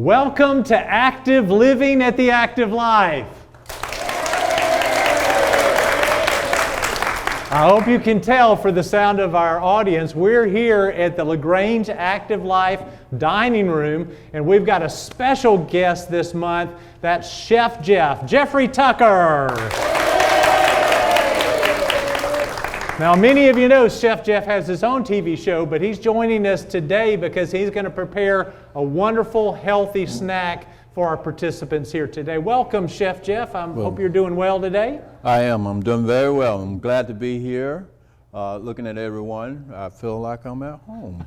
Welcome to Active Living at the Active Life. I hope you can tell for the sound of our audience, we're here at the LaGrange Active Life Dining Room, and we've got a special guest this month. That's Chef Jeffery Tucker. Now, many of you know Chef Jeff has his own TV show, but he's joining us today because he's going to prepare a wonderful, healthy snack for our participants here today. Welcome, Chef Jeff. I hope you're doing well today. I am. I'm doing very well. I'm glad to be here. Looking at everyone, I feel like I'm at home.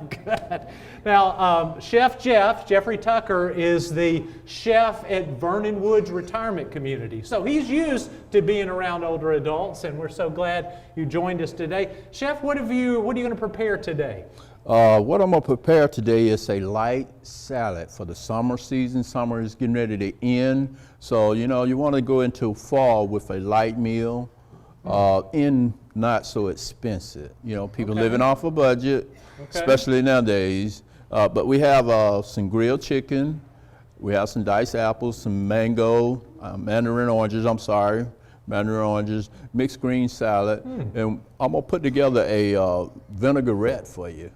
Good. Now, Chef Jeffery Tucker, is the chef at Vernon Woods Retirement Community. So he's used to being around older adults, and we're so glad you joined us today. Chef, what are you going to prepare today? What I'm going to prepare today is a light salad for the summer season. Summer is getting ready to end. So, you want to go into fall with a light meal. Not so expensive. People living off a budget, especially nowadays. But we have some grilled chicken. We have some diced apples, some mandarin oranges, mixed green salad. And I'm going to put together a vinaigrette for you.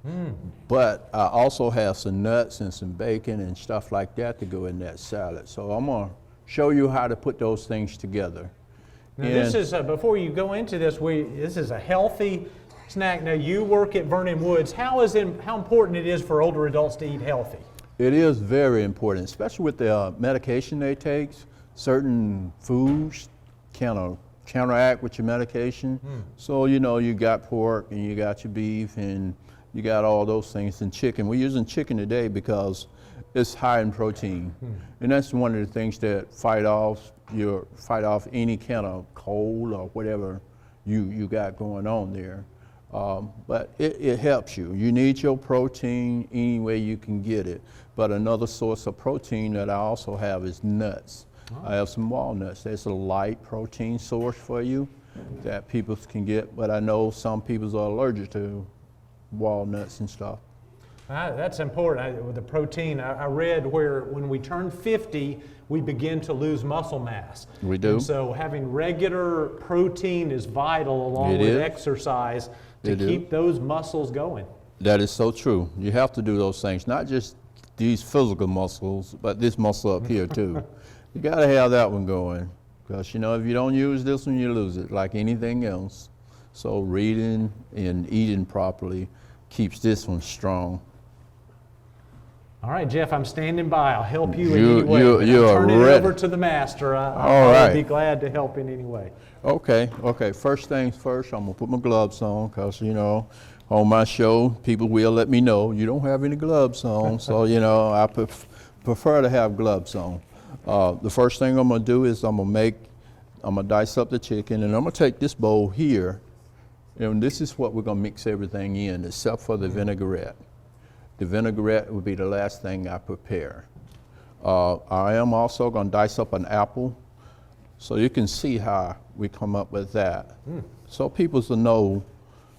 But I also have some nuts and some bacon and stuff like that to go in that salad. So I'm going to show you how to put those things together. Now, this is, before you go into this, this is a healthy snack. Now, you work at Vernon Woods. How important it is for older adults to eat healthy? It is very important, especially with the medication they take. Certain foods kind of counteract with your medication. So, you got pork and you got your beef and you got all those things, and chicken. We're using chicken today because it's high in protein. And that's one of the things that fight off any kind of cold or whatever you got going on there. But it helps you. You need your protein any way you can get it. But another source of protein that I also have is nuts. I have some walnuts. That's a light protein source for you that people can get, but I know some people are allergic to walnuts and stuff. That's important. With the protein, I read where when we turn 50, we begin to lose muscle mass. We do. And so having regular protein is vital along with exercise to keep those muscles going. That is so true. You have to do those things, not just these physical muscles, but this muscle up here too. You got to have that one going, because if you don't use this one, you lose it, like anything else. So reading and eating properly keeps this one strong. All right, Jeff, I'm standing by. I'll help you in any way. Turn it over to the master. I'll be glad to help in any way. Okay. First things first, I'm going to put my gloves on because, on my show, people will let me know you don't have any gloves on. So, I prefer to have gloves on. The first thing I'm going to do is I'm going to dice up the chicken, and I'm going to take this bowl here, and this is what we're going to mix everything in except for the vinaigrette. The vinaigrette will be the last thing I prepare. I am also going to dice up an apple, so you can see how we come up with that. So people will know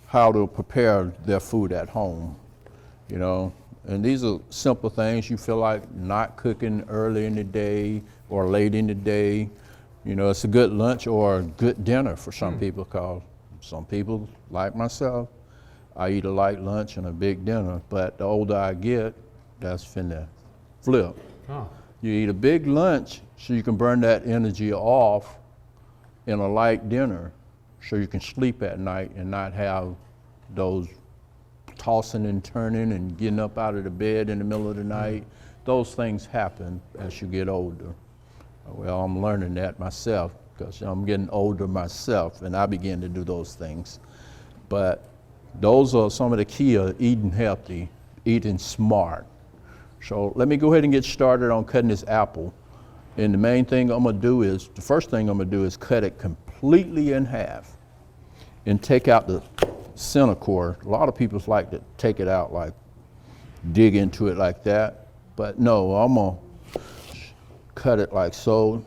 how to prepare their food at home, And these are simple things you feel like not cooking early in the day or late in the day. It's a good lunch or a good dinner for some people, because some people, like myself, I eat a light lunch and a big dinner, but the older I get, that's finna flip. You eat a big lunch so you can burn that energy off in a light dinner so you can sleep at night and not have those tossing and turning and getting up out of the bed in the middle of the night. Those things happen as you get older. Well, I'm learning that myself because I'm getting older myself, and I begin to do those things. But those are some of the key of eating healthy, eating smart. So let me go ahead and get started on cutting this apple. And the main thing the first thing I'm going to do is cut it completely in half and take out the center core. A lot of people like to take it out, like dig into it like that. But no, I'm going to cut it like so.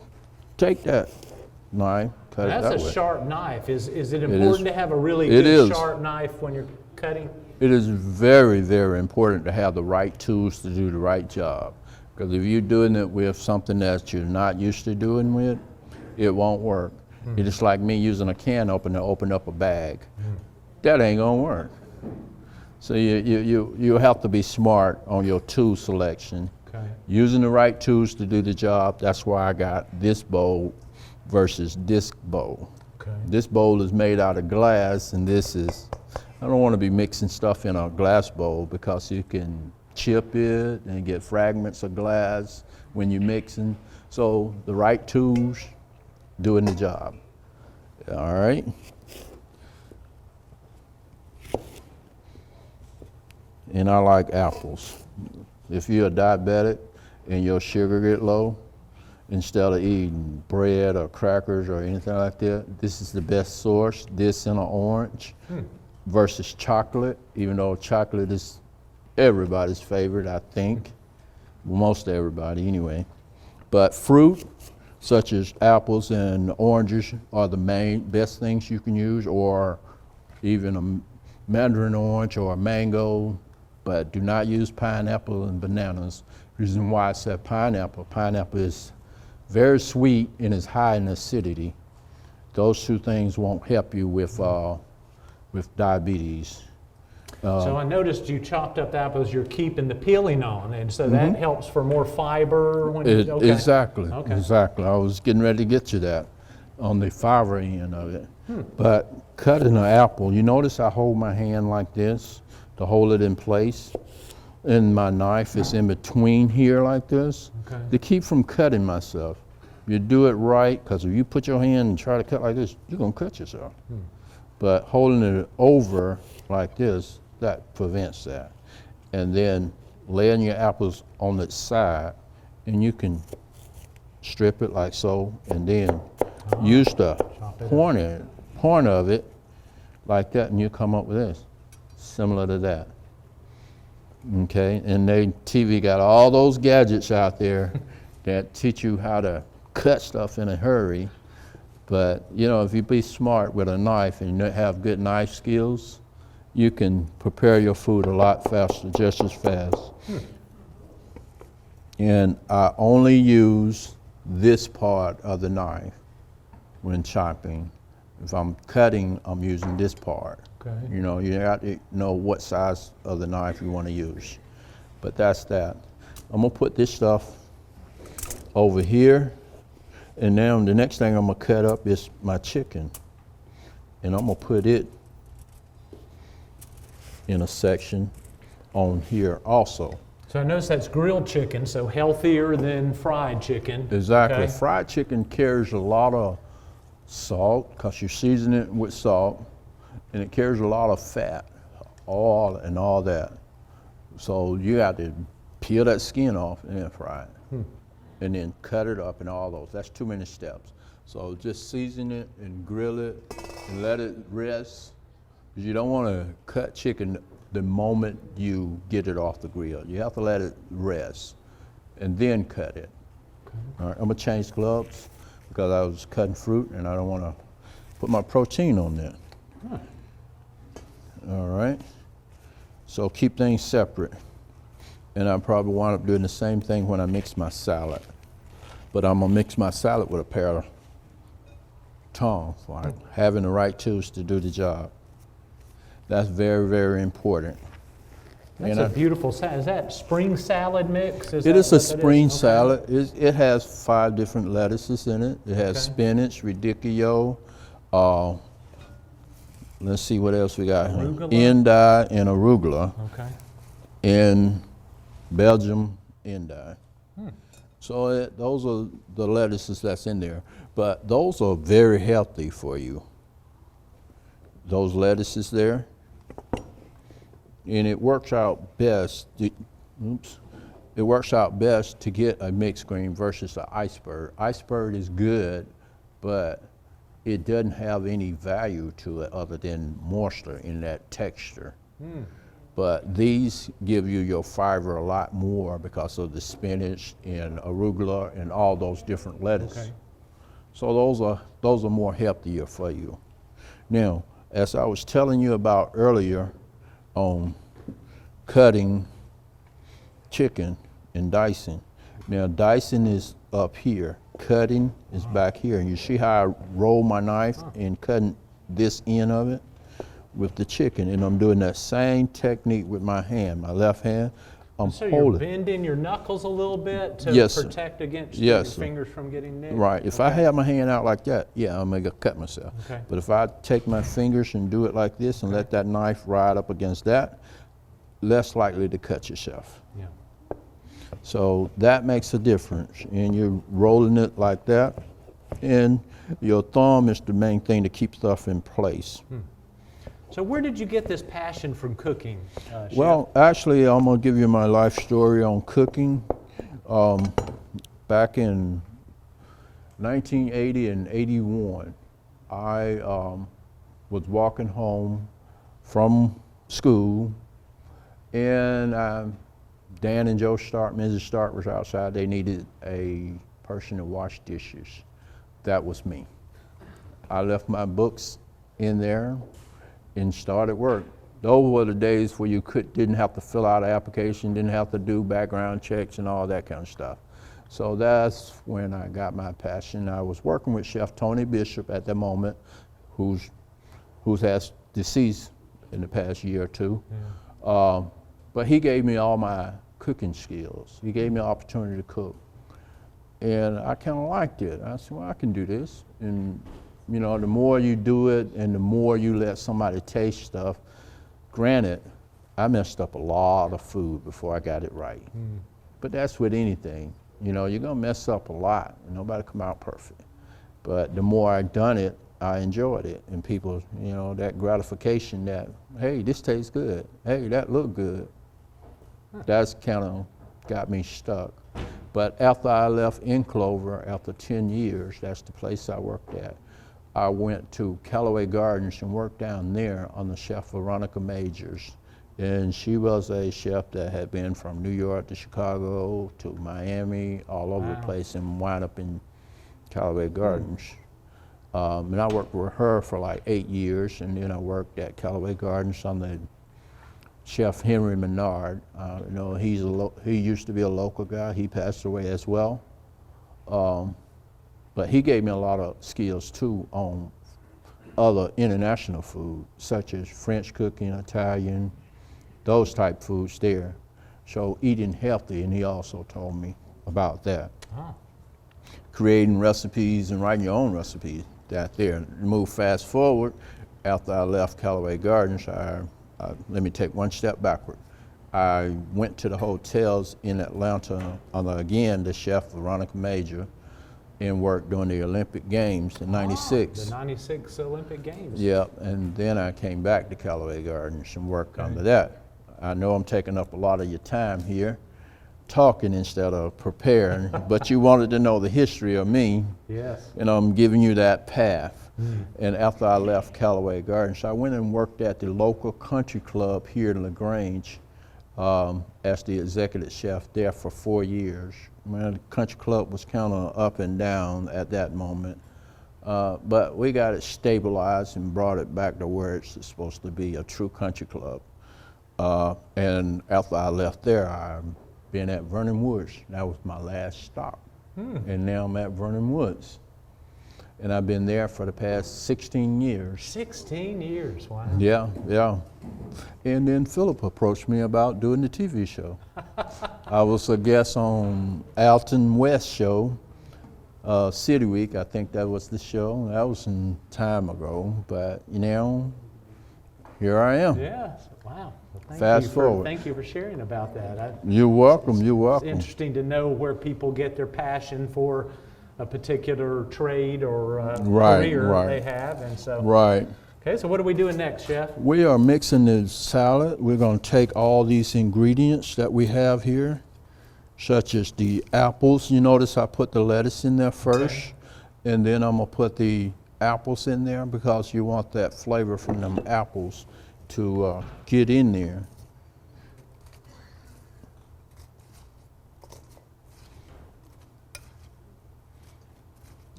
Take that knife. That's a sharp knife. Is it important to have a really good sharp knife when you're cutting? It is very, very important to have the right tools to do the right job. Because if you're doing it with something that you're not used to doing with, it won't work. It's just like me using a can opener to open up a bag. That ain't gonna work. So you have to be smart on your tool selection. Okay. Using the right tools to do the job. That's why I got this bowl versus this bowl. Okay. This bowl is made out of glass, and this is, I don't want to be mixing stuff in a glass bowl because you can chip it and get fragments of glass when you're mixing. So the right tools doing the job. All right. And I like apples. If you're a diabetic and your sugar get low, instead of eating bread or crackers or anything like that, this is the best source. This and an orange versus chocolate, even though chocolate is everybody's favorite, I think. Well, most everybody anyway. But fruit, such as apples and oranges, are the main best things you can use, or even a mandarin orange or a mango, but do not use pineapple and bananas. Reason why I said pineapple is very sweet and is high in acidity. Those two things won't help you with diabetes. So I noticed you chopped up the apples, you're keeping the peeling on, and so that helps for more fiber. When okay. Exactly, Okay. exactly. I was getting ready to get you that on the fiber end of it. But cutting an apple, you notice I hold my hand like this to hold it in place, and my knife is in between here like this Okay. to keep from cutting myself. You do it right, because if you put your hand and try to cut like this, you're gonna cut yourself. But holding it over like this, that prevents that. And then laying your apples on its side, and you can strip it like so, and then use the point of it like that, and you come up with this, similar to that. Okay, and TV got all those gadgets out there that teach you how to cut stuff in a hurry. But you know, if you be smart with a knife and you have good knife skills, you can prepare your food a lot faster, just as fast. And I only use this part of the knife when chopping. If I'm cutting, I'm using this part. Okay. You know, you have to know what size of the knife you want to use. But that's that. I'm gonna put this stuff over here, and now the next thing I'm gonna cut up is my chicken. And I'm gonna put it in a section on here also. So I noticed that's grilled chicken, so healthier than fried chicken. Exactly. Okay. Fried chicken carries a lot of salt because you season it with salt, and it carries a lot of fat, oil, and all that. So you have to peel that skin off and then fry it, and then cut it up and all those. That's too many steps. So just season it and grill it and let it rest. You don't want to cut chicken the moment you get it off the grill. You have to let it rest and then cut it. Okay. All right, I'm gonna change gloves because I was cutting fruit and I don't want to put my protein on that. Huh. All right, so keep things separate. And I probably wind up doing the same thing when I mix my salad. But I'm gonna mix my salad with a pair of tongs, like having the right tools to do the job. That's very, very important. That's a beautiful salad. Is that spring salad mix? It is a spring salad. It has 5 different lettuces in it. It has spinach, radicchio, let's see what else we got here. Endive and arugula. Okay. And Belgium endive. So those are the lettuces that's in there. But those are very healthy for you. Those lettuces there. And it works out best, it works out best to get a mixed green versus an iceberg. Iceberg is good, but it doesn't have any value to it other than moisture in that texture. But these give you your fiber a lot more because of the spinach and arugula and all those different lettuces. Okay. So those are more healthier for you. Now, as I was telling you about earlier on cutting chicken and dicing, Now dicing is up here, cutting is back here. And you see how I roll my knife and cutting this end of it with the chicken, and I'm doing that same technique with my hand, my left hand. I'm So holding. you're bending your knuckles a little bit to Yes, sir. protect against Yes, your sir. fingers from getting nicked? Right. If I Okay. have my hand out like that, yeah, I'm gonna cut myself. Okay. But if I take my fingers and do it like this and let that knife ride up against that, less likely to cut yourself. Yeah. So that makes a difference. And you're rolling it like that, and your thumb is the main thing to keep stuff in place. So where did you get this passion from cooking, Chef? Well, actually, I'm gonna give you my life story on cooking. Back in 1980 and 81, I was walking home from school, and Dan and Joe Stark, Mrs. Stark was outside. They needed a person to wash dishes. That was me. I left my books in there and started work. Those were the days where you didn't have to fill out an application, didn't have to do background checks and all that kind of stuff. So that's when I got my passion. I was working with Chef Tony Bishop at the moment, who's has deceased in the past year or two. Yeah. But he gave me all my cooking skills. He gave me an opportunity to cook. And I kind of liked it. I said, well, I can do this. And you know, the more you do it and the more you let somebody taste stuff, granted, I messed up a lot of food before I got it right. But that's with anything. You know, you're gonna mess up a lot and nobody come out perfect. But the more I done it, I enjoyed it. And people, you know, that gratification that, hey, this tastes good. Hey, that looked good. That's kind of got me stuck. But after I left in Clover, after 10 years, that's the place I worked at. I went to Callaway Gardens and worked down there on the chef Veronica Majors. And she was a chef that had been from New York to Chicago to Miami, all over the place, and wound up in Callaway Gardens. And I worked with her for like 8 years, and then I worked at Callaway Gardens on the Chef Henry Menard. You know, he used to be a local guy. He passed away as well. But he gave me a lot of skills too on other international food, such as French cooking, Italian, those type foods there. So eating healthy, and he also told me about that. Creating recipes and writing your own recipes, that there. Move fast forward, after I left Callaway Gardens, let me take one step backward. I went to the hotels in Atlanta under, again, the chef Veronica Major, and worked during the Olympic Games in '96. The '96 Olympic Games. Yep, and then I came back to Callaway Gardens and worked under that. I know I'm taking up a lot of your time here, talking instead of preparing, but you wanted to know the history of me. Yes. And I'm giving you that path. And after I left Callaway Gardens, I went and worked at the local country club here in LaGrange as the executive chef there for 4 years. Man, the country club was kind of up and down at that moment. But we got it stabilized and brought it back to where it's supposed to be, a true country club. And after I left there, I've been at Vernon Woods. That was my last stop. And now I'm at Vernon Woods. And I've been there for the past 16 years. 16 years, wow. Yeah, yeah. And then Philip approached me about doing the TV show. I was a guest on Alton West show, City Week, I think that was the show. That was some time ago, but you know, here I am. Yeah, wow. Well, Fast forward. Thank you for sharing about that. You're welcome, you're welcome. It's interesting to know where people get their passion for a particular trade or career they have, and so. Right. Okay, so what are we doing next, Chef? We are mixing the salad. We're going to take all these ingredients that we have here, such as the apples. You notice I put the lettuce in there first, and then I'm going to put the apples in there because you want that flavor from them apples to get in there.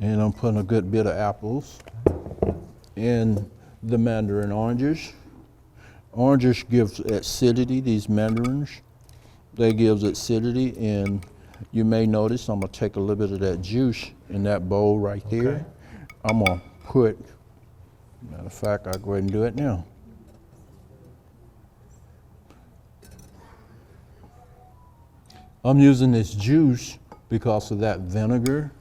And I'm putting a good bit of apples in the mandarin oranges. Oranges gives acidity, these mandarins. They give acidity, and you may notice I'm gonna take a little bit of that juice in that bowl right there. Okay. I'm gonna put, matter of fact, I'll go ahead and do it now. I'm using this juice because of that vinegar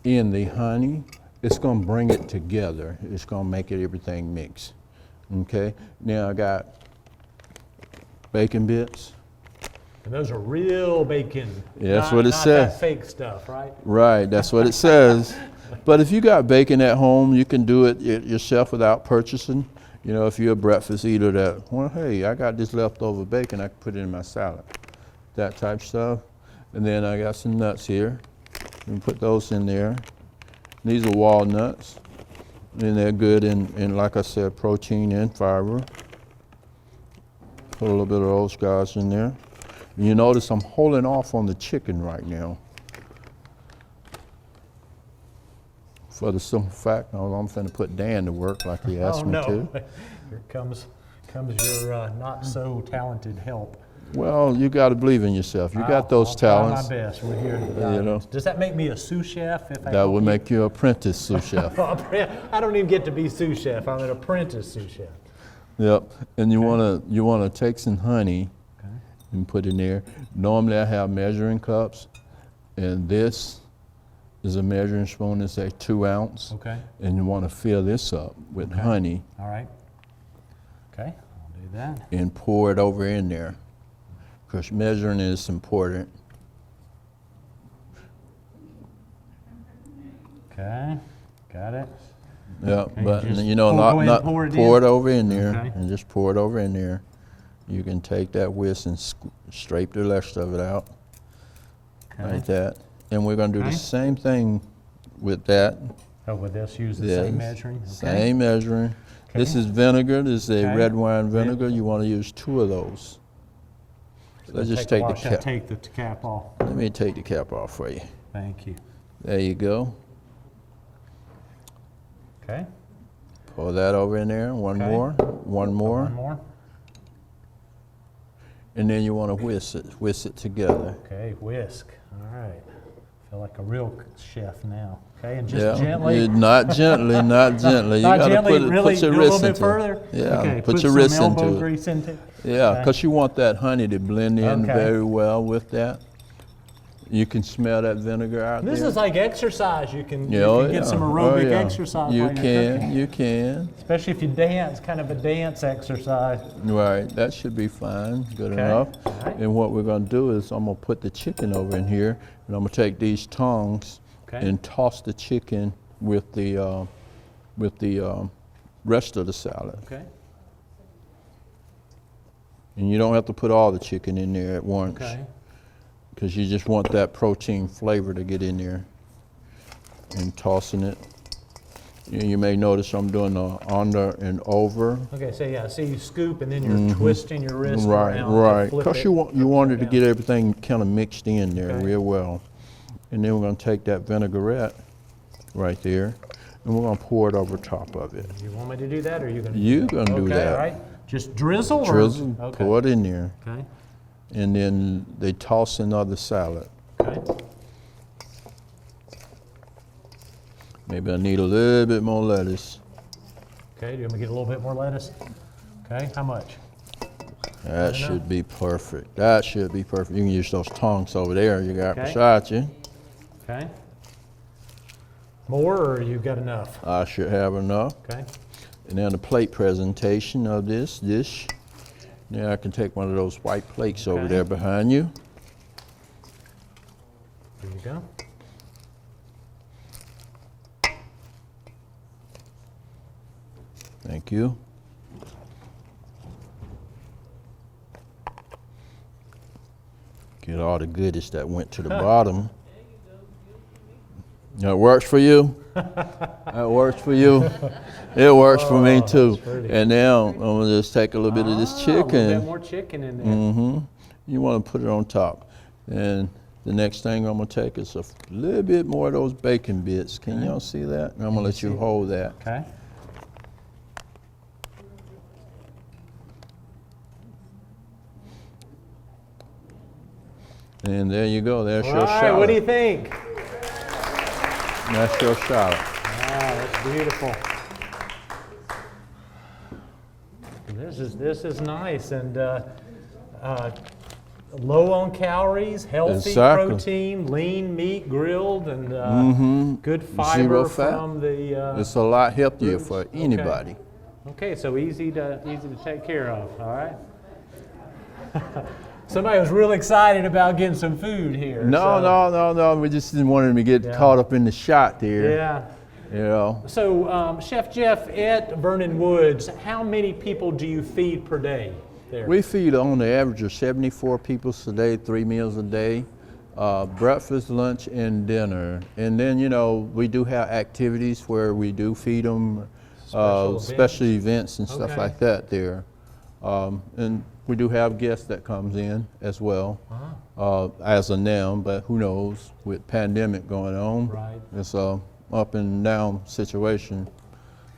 in the honey. It's gonna bring it together. It's gonna make it everything mix. Okay, now I got bacon bits. And those are real bacon. Yeah, that's what it says. Not that fake stuff, right? Right, that's what it says. But if you got bacon at home, you can do it yourself without purchasing. You know, if you're a breakfast eater that, well, hey, I got this leftover bacon, I can put it in my salad. That type stuff. And then I got some nuts here. You can put those in there. These are walnuts. And they're good in, like I said, protein and fiber. Put a little bit of those guys in there. And you notice I'm holding off on the chicken right now. For the simple fact, I'm finna put Dan to work like he asked me to. Here comes your not so talented help. Well, you got to believe in yourself. You got those talents. I'll try my best. We're here. You know. Does that make me a sous chef? If I That would make you an apprentice sous chef. I don't even get to be sous chef. I'm an apprentice sous chef. Yep. And you wanna take some honey and put in there. Normally I have measuring cups, and this is a measuring spoon. It's a 2 ounce. Okay. And you want to fill this up with honey. All right. Okay, I'll do that. And pour it over in there, because measuring is important. Okay, got it. Yeah, Okay, but just you know, not pour pour it it over in there, Okay. and just pour it over in there. You can take that whisk and scrape the rest of it out, like that. And we're going to do the same thing with that. Oh, with this, use the same measuring? Okay. Same measuring. This is vinegar. This is a red wine vinegar. Yeah. You want to use 2 of those. So let's just take the cap. Take the cap off. Let me take the cap off for you. Thank you. There you go. Okay. Pour that over in there. One more. One more. One more. And then you want to whisk it together. Okay, whisk. All right. Feel like a real chef now. Okay, and just gently. Not gently, not gently. You Not got to gently, put really, your go a wrist little bit into further? it. Yeah, Okay, put your wrist some into elbow it. grease into it. Yeah, Okay. because you want that honey to blend in Okay. very well with that. You can smell that vinegar out This there. is like exercise. You can, Yeah, get some aerobic exercise. You while you're cooking. you can. Especially if you dance, kind of a dance exercise. Right, that should be fine, good Okay. enough. All right. And what we're gonna do is I'm gonna put the chicken over in here, and I'm gonna take these tongs and toss the chicken with the rest of the salad. Okay. And you don't have to put all the chicken in there at once. Okay. Because you just want that protein flavor to get in there. And tossing it. You may notice I'm doing the under and over. Okay, so yeah, so you scoop and then you're twisting your wrist around. Right. to flip Because it you wanted to down. get everything kind of mixed in there Okay. real well. And then we're going to take that vinaigrette right there, and we're going to pour it over top of it. You want me to do that, or are you going to? You're going to do Okay, that. all right. Just drizzle. Drizzle, Or? Okay. pour it in there, Okay. and then they toss another salad. Okay. Maybe I need a little bit more lettuce. Okay. Do you want me to get a little bit more lettuce? Okay. How much? That should be perfect. That should be perfect. You can use those tongs over there you got Okay. beside you. Okay. More, or you got enough? I should have enough. Okay. And then the plate presentation of this dish. Now I can take one of those white plates over Okay. there behind you. There you go. Thank you. Get all the goodies that went to the bottom. That works for you? That works for you? It works for me too. pretty. And now I'm gonna just take a little bit of this A little bit chicken. more chicken in there. You want to put it on top. And the next thing I'm gonna take is a little bit more of those bacon bits. Can y'all see that? And I'm gonna let you hold that. Okay. And there you go. There's All your right, shallot. what do you think? That's your shallot. Wow, that's beautiful. This is nice and low on calories, healthy Exactly. protein, lean meat, grilled, and good fiber Zero fat. from the. It's a lot healthier roots. for anybody. Okay, so easy to take care of. All right. Somebody was real excited about getting some food here. No. We just didn't want him to get caught up in the shot there. Yeah. You know. So, Chef Jeff, at Vernon Woods, how many people do you feed per day there? We feed on the average of 74 people a day, 3 meals a day, breakfast, lunch, and dinner. And then, you know, we do have activities where we do feed them, special events and stuff like that there. And we do have guests that comes in as well, as of now, but who knows, with pandemic going on, Right. it's a up and down situation.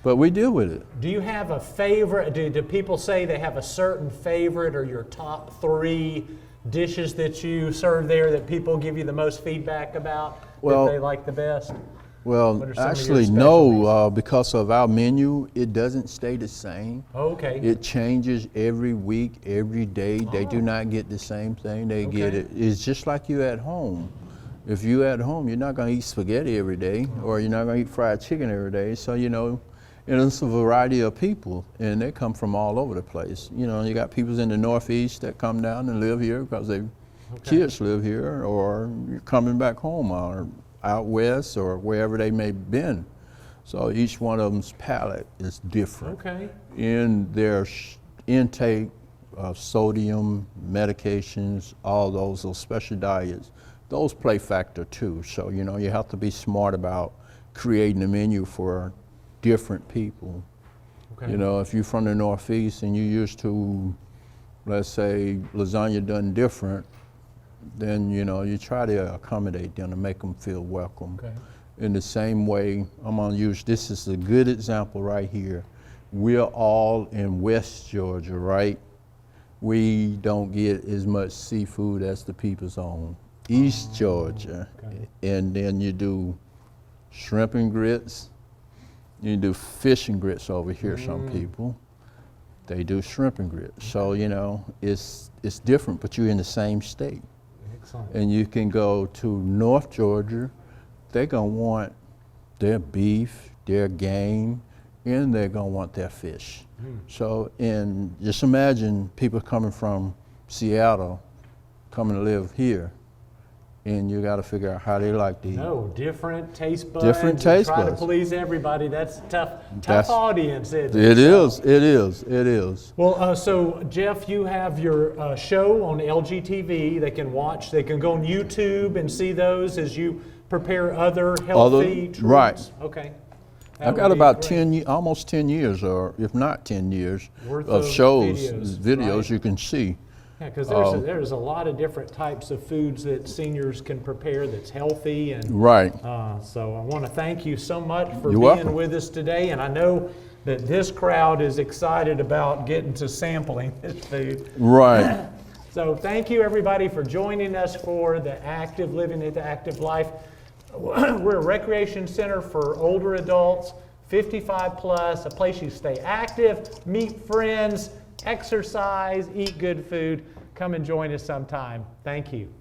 But we deal with it. Do you have a favorite? Do people say they have a certain favorite or your top 3 dishes that you serve there that people give you the most feedback about, Well, that they like the best? Well, What are some of your actually, no, because of our menu, it doesn't stay the same. Okay. It changes every week, every day. They do not get the same thing. They get Okay. it. It's just like you at home. If you at home, you're not going to eat spaghetti every day, or you're not going to eat fried chicken every day. So, you know, and it's a variety of people, and they come from all over the place. You know, you got people in the Northeast that come down and live here because their kids live here, or you're coming back home, or out west, or wherever they may have been. So each one of them's palate is different. Okay. In their intake of sodium, medications, all those special diets, those play factor too. So, you know, you have to be smart about creating a menu for different people. Okay. You know, if you're from the Northeast and you're used to, let's say, lasagna done different, then, you know, you try to accommodate them to make them feel welcome. Okay. In the same way, I'm gonna use, this is a good example right here. We're all in West Georgia, right? We don't get as much seafood as the people's on East Georgia. Okay. And then you do shrimp and grits. You do fish and grits over here, some people. They do shrimp and grits. So, you know, it's different, but you're in the same state. Excellent. And you can go to North Georgia, they're gonna want their beef, their game, and they're gonna want their fish. So, and just imagine people coming from Seattle, coming to live here, and you gotta figure out how they like to eat. No, different taste buds. Different and taste try buds. to please everybody. That's tough That's- audience, isn't It So- is, it is, it is. Well, so Jeff, you have your show on LGTV. They can watch. They can go on YouTube and see those as you prepare other healthy treats. right. Okay. That I've would got be about great. 10, almost 10 years, or if not 10 years, Worth of of shows, videos, videos right. you can see. Yeah, because there's a lot of different types of foods that seniors can prepare that's healthy and Right. So I want to thank you so much for You're being welcome. with us today. And I know that this crowd is excited about getting to sampling this food. Right. So thank you everybody for joining us for the Active Living the Active Life. We're a recreation center for older adults, 55 plus, a place you stay active, meet friends, exercise, eat good food. Come and join us sometime. Thank you.